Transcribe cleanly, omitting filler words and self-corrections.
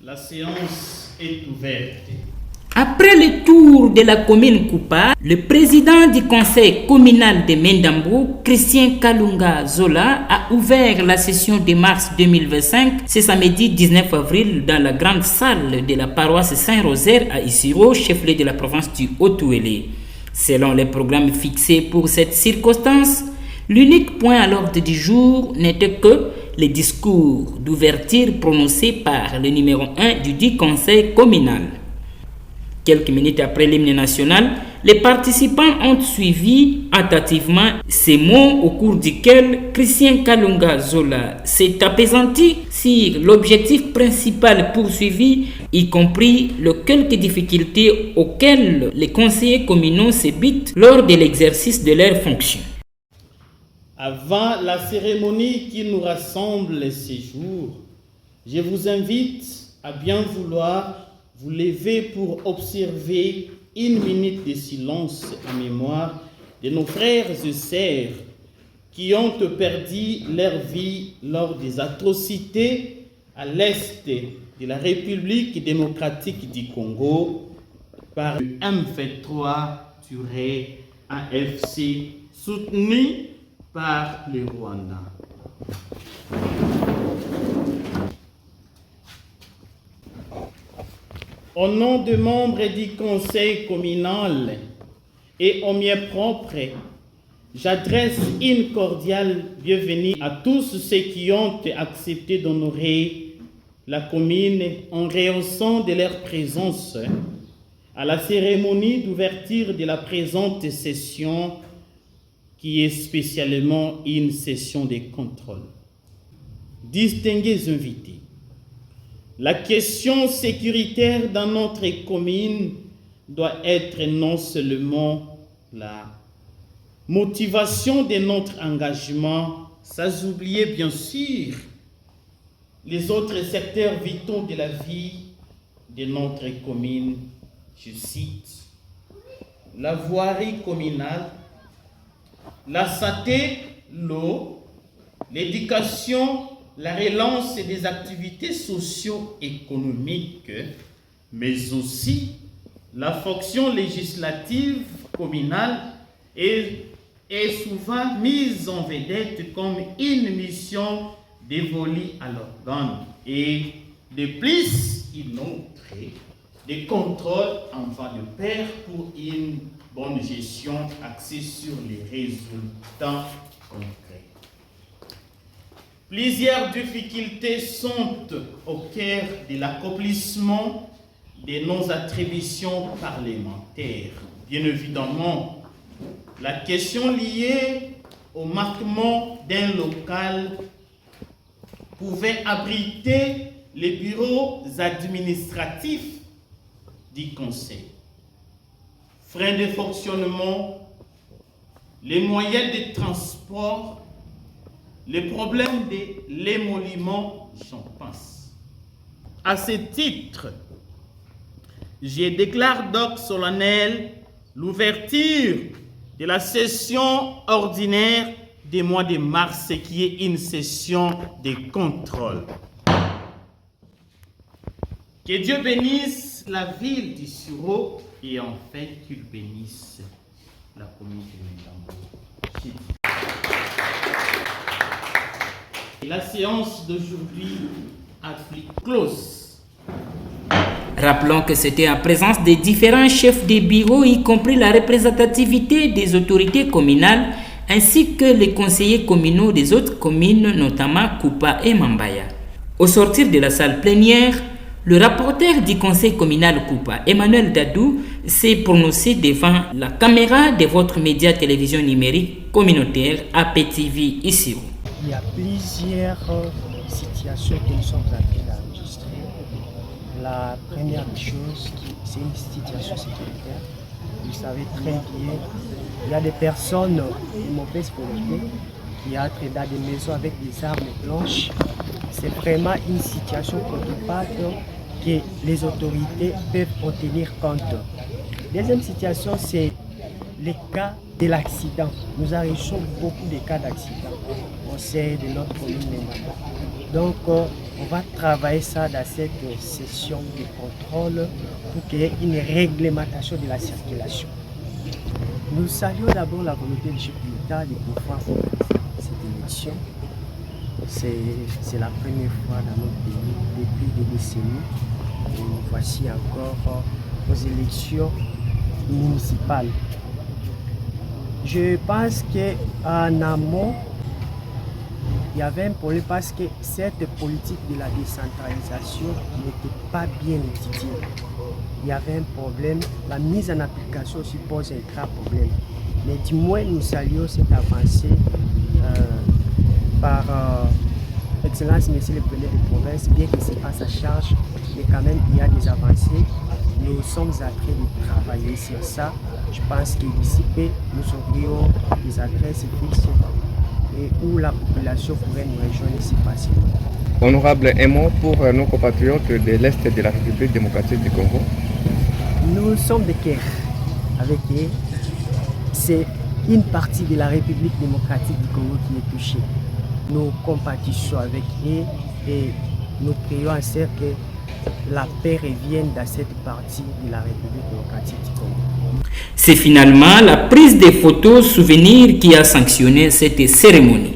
La séance est ouverte. Après le tour de la commune Kupa, le président du conseil communal de Mendambo, Christian Kalunga Zola, a ouvert la session de mars 2025, ce samedi 19 avril, dans la grande salle de la paroisse Saint-Rosaire à Isiro, chef-lieu de la province du Haut-Ouélé. Selon les programmes fixés pour cette circonstance, l'unique point à l'ordre du jour n'était que les discours d'ouverture prononcés par le numéro 1 du dit conseil communal. Quelques minutes après l'hymne national, les participants ont suivi attentivement ces mots au cours duquel Christian Kalunga Zola s'est appesanti sur l'objectif principal poursuivi, y compris les quelques difficultés auxquelles les conseillers communaux s'ébitent lors de l'exercice de leurs fonctions. Avant la cérémonie qui nous rassemble ces jours, je vous invite à bien vouloir vous lever pour observer une minute de silence en mémoire de nos frères et sœurs qui ont perdu leur vie lors des atrocités à l'est de la République démocratique du Congo par le M23 Turé AFC soutenu par le Rwanda. Au nom des membres du conseil communal et au mien propre, j'adresse une cordiale bienvenue à tous ceux qui ont accepté d'honorer la commune en rehaussant de leur présence à la cérémonie d'ouverture de la présente session qui est spécialement une session de contrôle. Distingués invités, la question sécuritaire dans notre commune doit être non seulement la motivation de notre engagement, sans oublier bien sûr les autres secteurs vitaux de la vie de notre commune. Je cite la voirie communale, la santé, l'eau, l'éducation, la relance des activités socio-économiques, mais aussi la fonction législative communale est souvent mise en vedette comme une mission dévolue à l'organe. Et de plus, une autre, des contrôles en va de pair pour une bonne gestion axée sur les résultats concrets. Plusieurs difficultés sont au cœur de l'accomplissement de nos attributions parlementaires. Bien évidemment, la question liée au marquement d'un local pouvait abriter les bureaux administratifs du conseil. Freins de fonctionnement, les moyens de transport, les problèmes de l'émolument, j'en passe. À ce titre, je déclare donc solennel l'ouverture de la session ordinaire du mois de mars, qui est une session de contrôle. Que Dieu bénisse la ville d'Isiro et en fait qu'il bénisse la commune de Mendambo. La séance d'aujourd'hui a pris close. Rappelons que c'était en présence des différents chefs de bureau, y compris la représentativité des autorités communales, ainsi que les conseillers communaux des autres communes, notamment Kupa et Mambaya. Au sortir de la salle plénière, le rapporteur du conseil communal Kupa, Emmanuel Dadou, s'est prononcé devant la caméra de votre média télévision numérique communautaire APTV Isiro. Il y a plusieurs situations que nous sommes en train d'enregistrer. La première chose, c'est une situation sécuritaire. Vous savez très bien, il y a des personnes de mauvaise volonté qui entrent dans des maisons avec des armes blanches. C'est vraiment une situation préoccupante que les autorités peuvent en tenir compte. Deuxième situation, c'est les cas de l'accident. Nous enregistrons beaucoup de cas d'accident au sein de notre commune. Donc, on va travailler ça dans cette session de contrôle pour qu'il y ait une réglementation de la circulation. Nous saluons d'abord la volonté du chef de l'État de pouvoir faire cette élection. C'est la première fois dans notre pays depuis des décennies. Et nous voici encore aux élections municipales. Je pense qu'en amont, il y avait un problème parce que cette politique de la décentralisation n'était pas bien étudiée. Il y avait un problème, la mise en application aussi pose un grand problème. Mais du moins, nous saluons cette avancée par Excellence, Monsieur le Premier de province, bien que ce n'est pas sa charge, mais quand même, il y a des avancées. Nous sommes en train de travailler sur ça. Je pense que d'ici peu, nous aurions des adresses fixes et où la population pourrait nous rejoindre si facilement. Honorable, un mot pour nos compatriotes de l'Est de la République démocratique du Congo. Nous sommes de cœur avec eux. C'est une partie de la République démocratique du Congo qui est touchée. Nous compatissons avec eux et nous prions en sorte que la paix revienne dans cette partie de la République démocratique du Congo. C'est finalement la prise des photos souvenirs qui a sanctionné cette cérémonie.